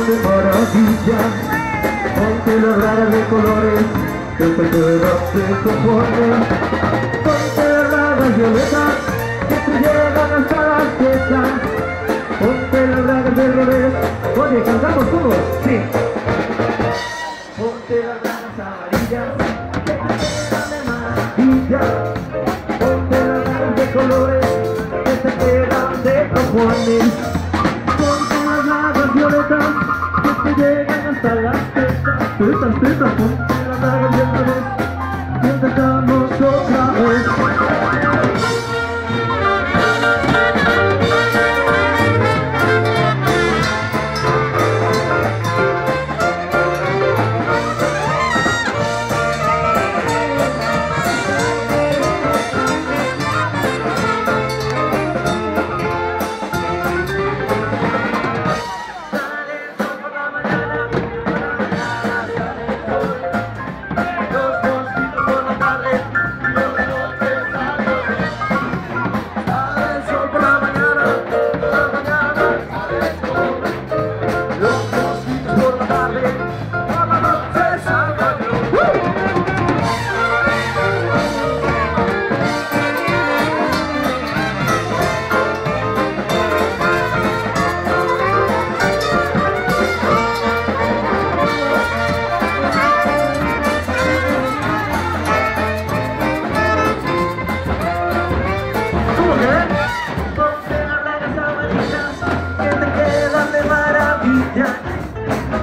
de maravilla. Ponte las raras de colores que te quedan de cojones. Ponte las raras violetas que te llegan hasta las tetas. Ponte las raras del revés. Oye, cantamos todos, sí. Ponte las raras amarillas que te quedan de maravilla. Ponte las raras de colores que te quedan de cojones. Ponte las raras violetas que te llegan hasta las tetas. Tetas, tetas, ponte las raras del revés y empezamos otra vez.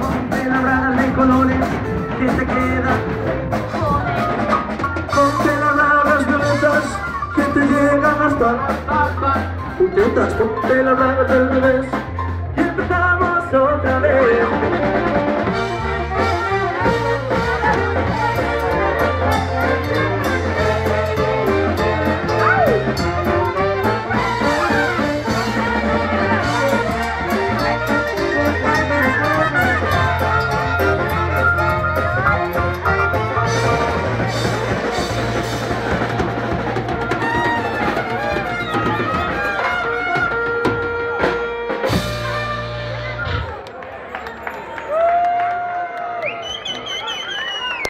Ponte las raras de colores que te quedan. Ponte las raras violetas que te llegan hasta las papas. Putetas, ponte las raras del revés y empezamos otra vez.